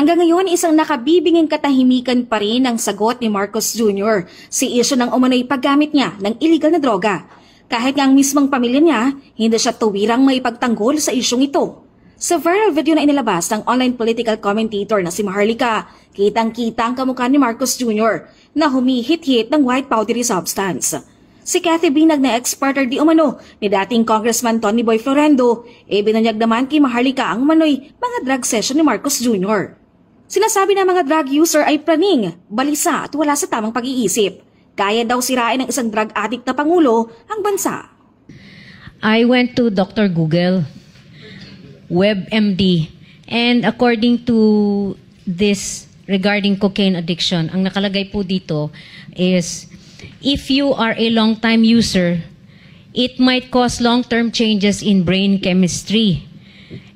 Hanggang ngayon, isang nakabibinging katahimikan pa rin ang sagot ni Marcos Jr. si isyu ng umano'y paggamit niya ng illegal na droga. Kahit nga ang mismong pamilya niya, hindi siya tuwirang maipagtanggol sa isyong ito. Sa viral video na inilabas ng online political commentator na si Maharlika, kitang-kita ang kamukha ni Marcos Jr. na humihit-hit ng white powdery substance. Si Cathy Binag na ex-partner di umano ni dating Congressman Tony Boy Florendo, binunyag naman kay Maharlika ang umano'y mga drug session ni Marcos Jr. Sinasabi na mga drug user ay praning, balisa at wala sa tamang pag-iisip. Kaya daw sirain ng isang drug addict na pangulo ang bansa. I went to Dr. Google, WebMD, and according to this regarding cocaine addiction, ang nakalagay po dito is if you are a long-time user, it might cause long-term changes in brain chemistry,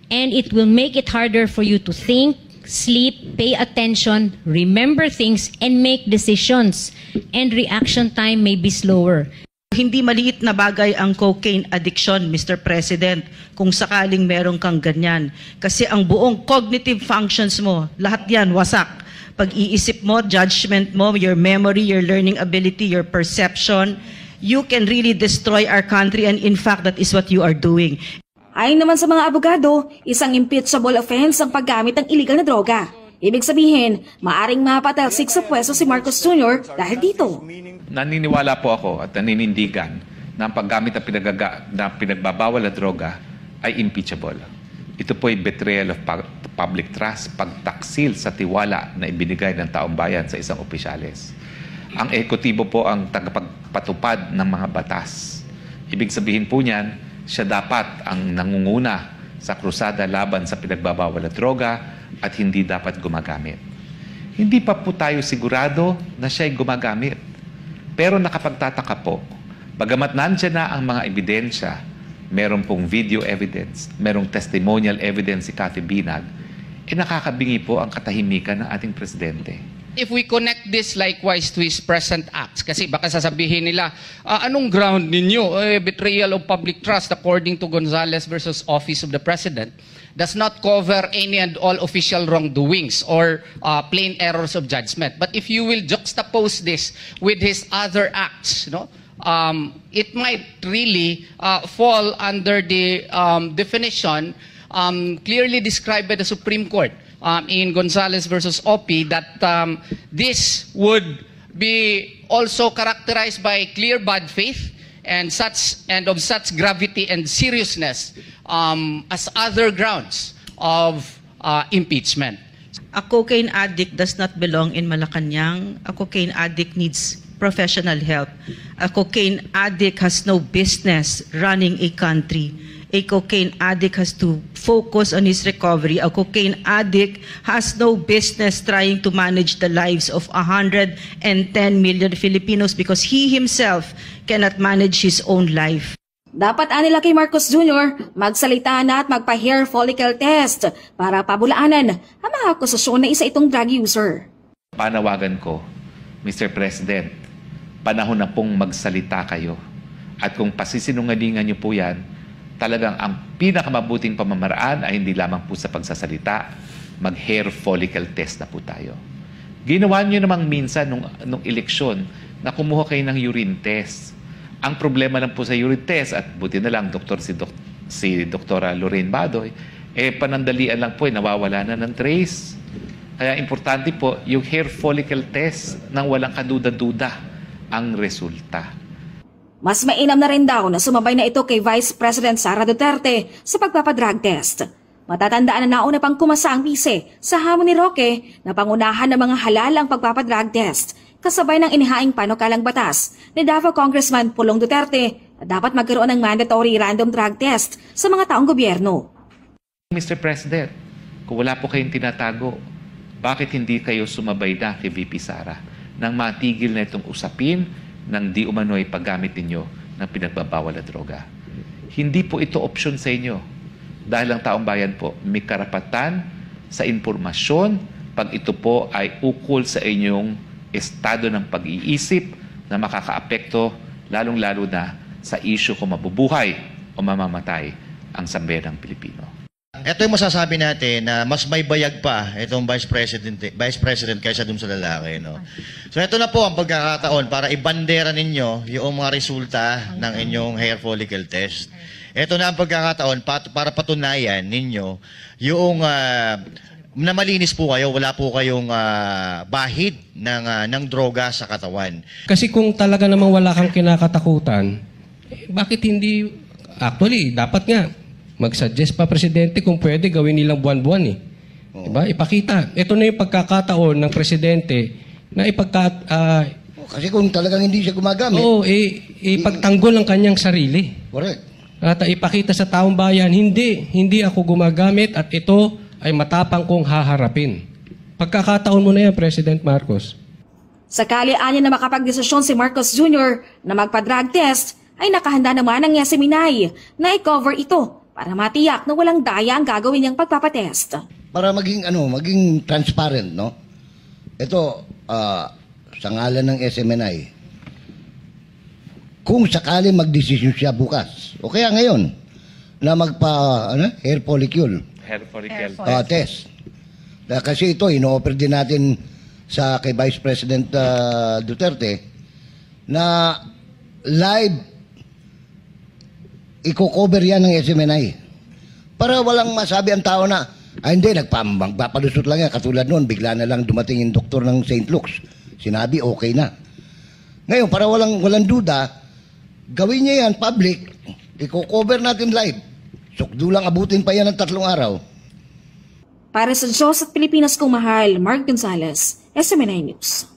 and it will make it harder for you to think, sleep, pay attention, remember things, and make decisions. And reaction time may be slower. Hindi maliit na bagay ang cocaine addiction, Mr. President, kung sakaling meron kang ganyan. Kasi ang buong cognitive functions mo, lahat yan wasak. Pag-iisip mo, judgment mo, your memory, your learning ability, your perception, you can really destroy our country, and in fact, that is what you are doing. Ayon naman sa mga abogado, isang impeachable offense ang paggamit ng illegal na droga. Ibig sabihin, maaring mapatalsik sa pwesto si Marcos Jr. dahil dito. Naniniwala po ako at naninindigan na ang paggamit ng pinagbabawal na droga ay impeachable. Ito po ay betrayal of public trust, pagtaksil sa tiwala na ibinigay ng taong bayan sa isang opisyales. Ang ehekutibo po ang tagapagpatupad ng mga batas. Ibig sabihin po niyan, siya dapat ang nangunguna sa krusada laban sa pinagbabawal na droga at hindi dapat gumagamit. Hindi pa po tayo sigurado na siya ay gumagamit. Pero nakapagtataka po, bagamat nandiyan na ang mga ebidensya, meron pong video evidence, merong testimonial evidence si Cathy Binag, nakakabingi po ang katahimikan ng ating presidente. If we connect this likewise to his present acts, kasi baka sasabihin nila, anong ground ninyo? Betrayal of public trust according to Gonzales versus Office of the President does not cover any and all official wrongdoings or plain errors of judgment. But if you will juxtapose this with his other acts, it might really fall under the definition clearly described by the Supreme Court in Gonzales versus OP that this would be also characterized by clear bad faith and of such gravity and seriousness as other grounds of impeachment. A cocaine addict does not belong in Malacanang. A cocaine addict needs professional help. A cocaine addict has no business running a country. A cocaine addict has to focus on his recovery. A cocaine addict has no business trying to manage the lives of 110 million Filipinos because he himself cannot manage his own life. Dapat anila kay Marcos Jr. magsalita na at magpa-hair follicle test para pabulaanan ang mga akusasyon na isa itong drug user. Panawagan ko, Mr. President, panahon na pong magsalita kayo. At kung pasisinungalingan niyo po yan, talagang ang pinakamabuting pamamaraan ay hindi lamang po sa pagsasalita, mag-hair follicle test na po tayo. Ginawa niyo namang minsan nung eleksyon na kumuha kayo ng urine test. Ang problema lang po sa urine test, at buti na lang si Dr. Lorraine Badoy, panandalian lang po, nawawala na ng trace. Kaya importante po yung hair follicle test nang walang kaduda-duda ang resulta. Mas mainam na rin daw na sumabay na ito kay Vice President Sara Duterte sa pagpapadrug test. Matatandaan na nauna pang kumasa ang bise sa hamon ni Roque na pangunahan ng mga halal ang pagpapadrug test, kasabay ng inihaing panukalang batas ni Davao Congressman Pulong Duterte na dapat magkaroon ng mandatory random drug test sa mga taong gobyerno. Mr. President, kung wala po kayong tinatago, bakit hindi kayo sumabay na kay VP Sara nang matigil na itong usapin ng di umano'y paggamit ninyo ng pinagbabawal na droga? Hindi po ito opsyon sa inyo dahil ang taong bayan po may karapatan sa impormasyon pag ito po ay ukol sa inyong estado ng pag-iisip na makakaapekto lalong-lalo na sa isyu kung mabubuhay o mamamatay ang sambayanang Pilipino. Ito yung masasabi natin na mas may bayag pa itong Vice President kaysa dun sa lalaki. No? So ito na po ang pagkakataon para ibandera ninyo yung mga resulta ng inyong hair follicle test. Ito na ang pagkakataon para patunayan ninyo yung na malinis po kayo, wala po kayong bahid ng droga sa katawan. Kasi kung talaga namang wala kang kinakatakutan, bakit hindi, actually, dapat nga, mag-suggest pa Presidente kung pwede gawin nilang buwan-buwan eh. Diba? Ipakita. Ito na yung pagkakataon ng Presidente na kasi kung talagang hindi siya gumagamit. ipagtanggol ang kanyang sarili. Correct. At ipakita sa taong bayan, hindi ako gumagamit at ito ay matapang kong haharapin. Pagkakataon mo na yan, President Marcos. Sakali anya na makapagdesisyon si Marcos Jr. na magpa-drug test, ay nakahanda naman ang Yaseminay na i-cover ito para matiyak na walang daya ang gagawin niyang pagpapatest. Para maging transparent, no? Ito, sa ngalan ng SMNI, kung sakali magdesisyon siya bukas, o kaya ngayon, na hair follicle test. Kasi ito, ino-offer din natin kay Vice President Duterte na live i-cover yan ng SMNI. Para walang masabi ang tao na, hindi, magpapalusot lang yan. Katulad noon, bigla na lang dumating yung doktor ng St. Luke's. Sinabi, okay na. Ngayon, para walang duda, gawin niya yan, public, i-cover natin live. Sukdo lang abutin pa yan ng 3 araw. Para sa Diyos at Pilipinas kong mahal, Mark Gonzales, SMNI News.